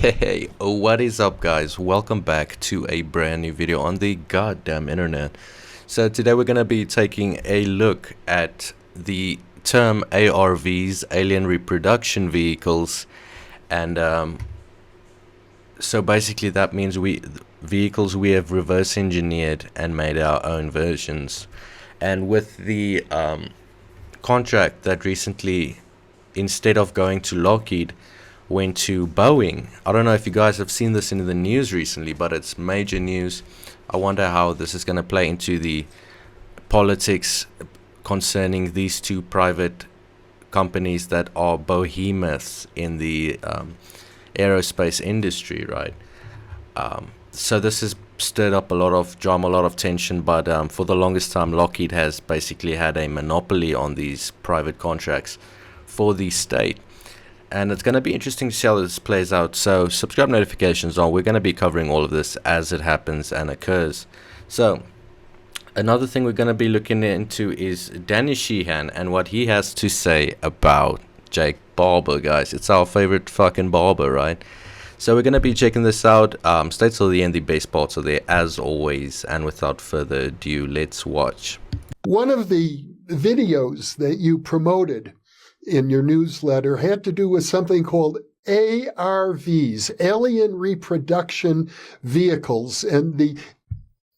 Hey, what is up guys? Welcome back to a brand new video on the goddamn internet. So today we're going to be taking a look at the term ARVs, alien reproduction vehicles, and so basically that means vehicles we have reverse engineered and made our own versions. And with the contract that recently, instead of going to Lockheed, went to Boeing. I don't know if you guys have seen this in the news recently, but it's major news. I wonder how this is going to play into the politics concerning these two private companies that are behemoths in the aerospace industry, right? So this has stirred up a lot of drama, a lot of tension, but for the longest time Lockheed has basically had a monopoly on these private contracts for the state. And it's going to be interesting to see how this plays out. So subscribe, notifications on. We're going to be covering all of this as it happens and occurs. So another thing we're going to be looking into is Danny Sheehan and what he has to say about Jake Barber, guys. It's our favorite fucking barber, right? So we're going to be checking this out. Stay till the end. The best parts are there as always. And without further ado, let's watch. One of the videos that you promoted in your newsletter had to do with something called ARVs, alien reproduction vehicles. And the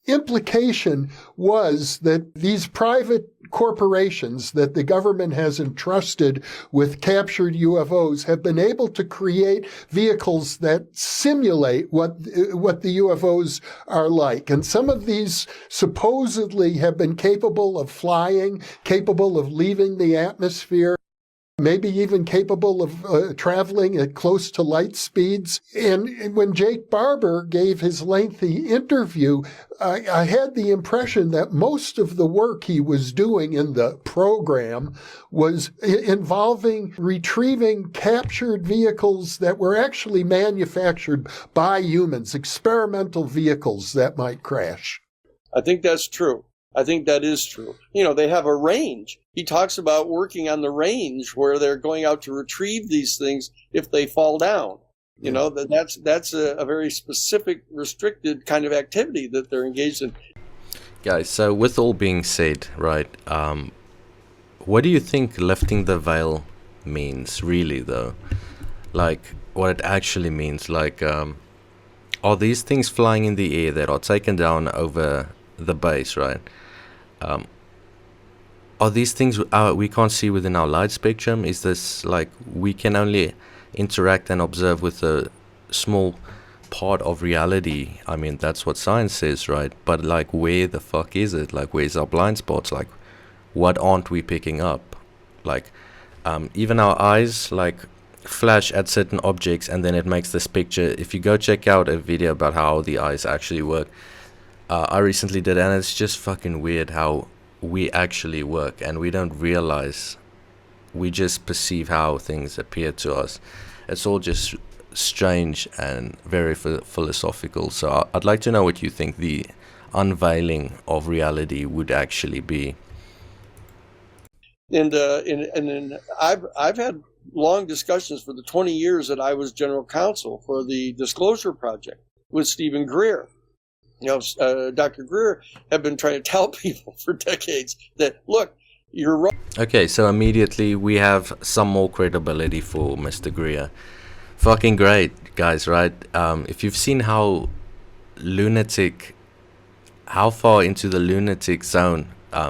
implication was that these private corporations that the government has entrusted with captured UFOs have been able to create vehicles that simulate what the UFOs are like. And some of these supposedly have been capable of flying, capable of leaving the atmosphere, maybe even capable of traveling at close to light speeds. And when Jake Barber gave his lengthy interview, I had the impression that most of the work he was doing in the program was involving retrieving captured vehicles that were actually manufactured by humans, experimental vehicles that might crash. I think that's true. I think that is true. You know, they have a range. He talks about working on the range where they're going out to retrieve these things if they fall down. You know, that's a very specific, restricted kind of activity that they're engaged in. Guys, so with all being said, right, what do you think lifting the veil means, really, though? Like, what it actually means. Like, are these things flying in the air that are taken down over the base, right? Are these things we can't see within our light spectrum? Is this like we can only interact and observe with a small part of reality? I mean, that's what science says, right? But like, where the fuck is it? Like, where's our blind spots? Like, what aren't we picking up? Like, even our eyes like flash at certain objects and then it makes this picture. If you go check out a video about how the eyes actually work, I recently did, and it's just fucking weird how we actually work and we don't realize, we just perceive how things appear to us. It's all just strange and very philosophical. So I'd like to know what you think the unveiling of reality would actually be. And I've had long discussions for the 20 years that I was general counsel for the Disclosure Project with Stephen Greer. You know, Dr. Greer have been trying to tell people for decades that, look, you're wrong. Okay, so immediately we have some more credibility for Mr. Greer. Fucking great, guys, right? If you've seen how far into the lunatic zone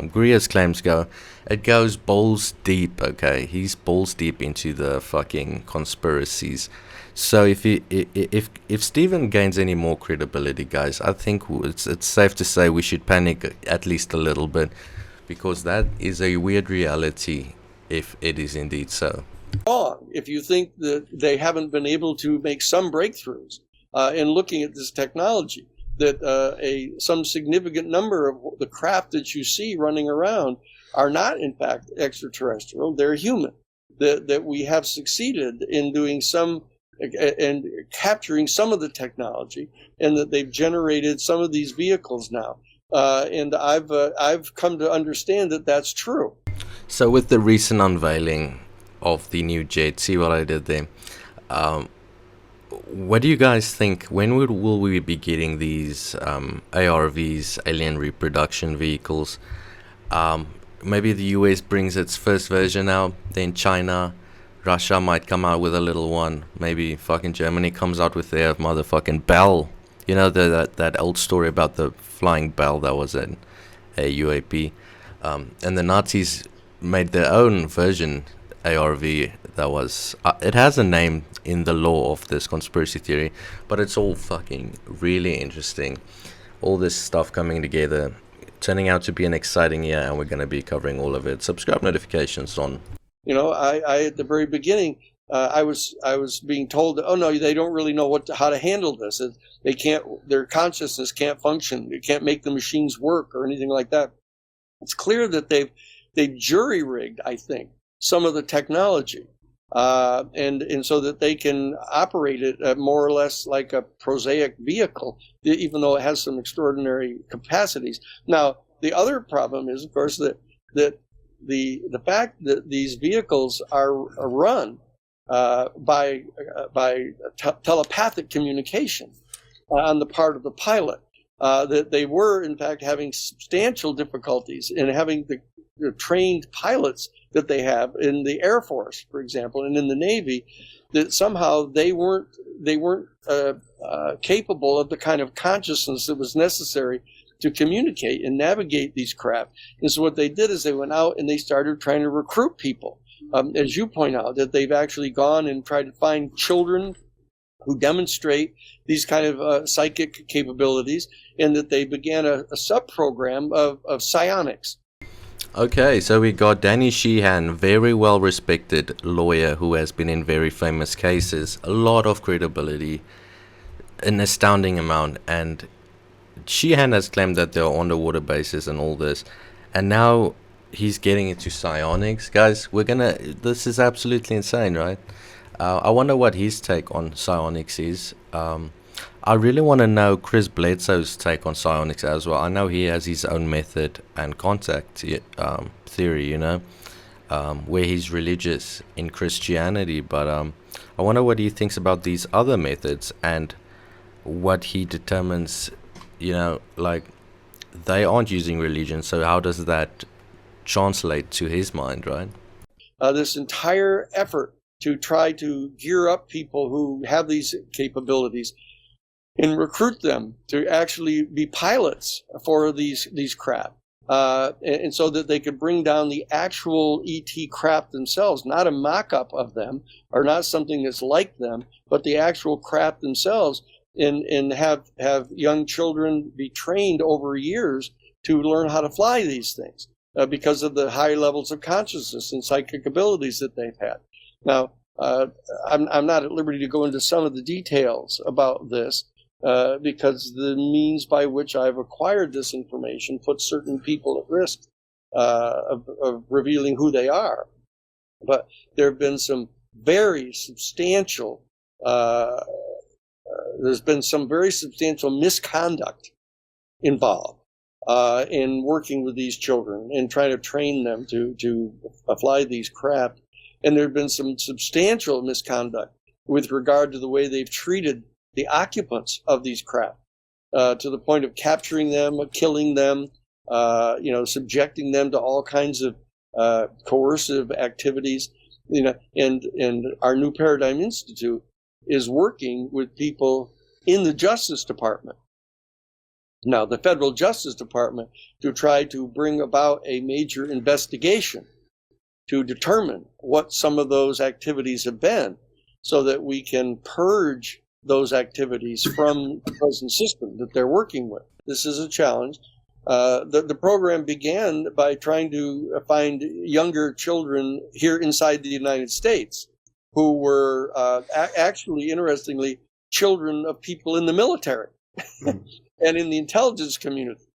Greer's claims go, it goes balls deep, okay? He's balls deep into the fucking conspiracies. So if Stephen gains any more credibility, guys, I think it's safe to say we should panic at least a little bit, because that is a weird reality if it is indeed so. If you think that they haven't been able to make some breakthroughs in looking at this technology, that some significant number of the craft that you see running around are not in fact extraterrestrial, they're human, that we have succeeded in doing some and capturing some of the technology, and that they've generated some of these vehicles now. And I've come to understand that that's true. So with the recent unveiling of the new jet, see what I did there? what do you guys think? When will we be getting these ARVs, alien reproduction vehicles? Maybe the US brings its first version out, then China, Russia might come out with a little one. Maybe fucking Germany comes out with their motherfucking bell. You know, that old story about the flying bell that was in a UAP. And the Nazis made their own version ARV that was... it has a name in the law of this conspiracy theory, but it's all fucking really interesting. All this stuff coming together, turning out to be an exciting year, and we're going to be covering all of it. Subscribe notifications on. You know, I at the very beginning, I was being told that, oh no, they don't really know how to handle this. They can't, their consciousness can't function. They can't make the machines work or anything like that. It's clear that they've jury rigged, I think, some of the technology, and so that they can operate it more or less like a prosaic vehicle, even though it has some extraordinary capacities. Now, the other problem is, of course, that the fact that these vehicles are run by telepathic communication on the part of the pilot, that they were in fact having substantial difficulties in having the trained pilots that they have in the Air Force, for example, and in the Navy, that somehow they weren't capable of the kind of consciousness that was necessary to communicate and navigate these craft. And so what they did is they went out and they started trying to recruit people. As you point out, that they've actually gone and tried to find children who demonstrate these kind of psychic capabilities, and that they began a sub-program of psionics. Okay, so we got Danny Sheehan, very well respected lawyer who has been in very famous cases, a lot of credibility, an astounding amount, and Sheehan has claimed that there are underwater bases and all this, and now he's getting into psionics. Guys, this is absolutely insane, right? I wonder what his take on psionics is. I really want to know Chris Bledsoe's take on psionics as well. I know he has his own method and contact theory, you know, where he's religious in Christianity, but I wonder what he thinks about these other methods and what he determines. You know, like, they aren't using religion, so how does that translate to his mind, right? This entire effort to try to gear up people who have these capabilities and recruit them to actually be pilots for these craft, and so that they could bring down the actual ET craft themselves, not a mock-up of them, or not something that's like them, but the actual craft themselves, and have young children be trained over years to learn how to fly these things because of the high levels of consciousness and psychic abilities that they've had. Now, I'm not at liberty to go into some of the details about this because the means by which I've acquired this information puts certain people at risk of revealing who they are. But there have been some very substantial misconduct involved in working with these children and trying to train them to fly these craft. And there have been some substantial misconduct with regard to the way they've treated the occupants of these craft, to the point of capturing them, killing them, subjecting them to all kinds of coercive activities. You know, and our New Paradigm Institute is working with people in the Justice Department. Now, the Federal Justice Department, to try to bring about a major investigation to determine what some of those activities have been, so that we can purge those activities from the present system that they're working with. This is a challenge. The program began by trying to find younger children here inside the United States who were actually, interestingly, children of people in the military and in the intelligence community.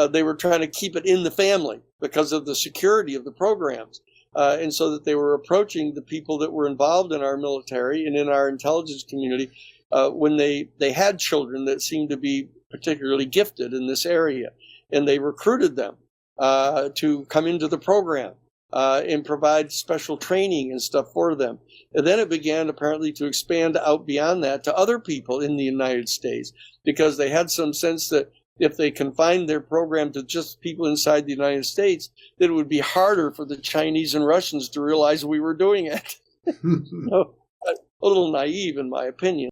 They were trying to keep it in the family because of the security of the programs. And so that they were approaching the people that were involved in our military and in our intelligence community when they had children that seemed to be particularly gifted in this area. And they recruited them to come into the program. and provide special training and stuff for them. And then it began apparently to expand out beyond that to other people in the United States, because they had some sense that if they confined their program to just people inside the United States, that it would be harder for the Chinese and Russians to realize we were doing it. A little naive, in my opinion.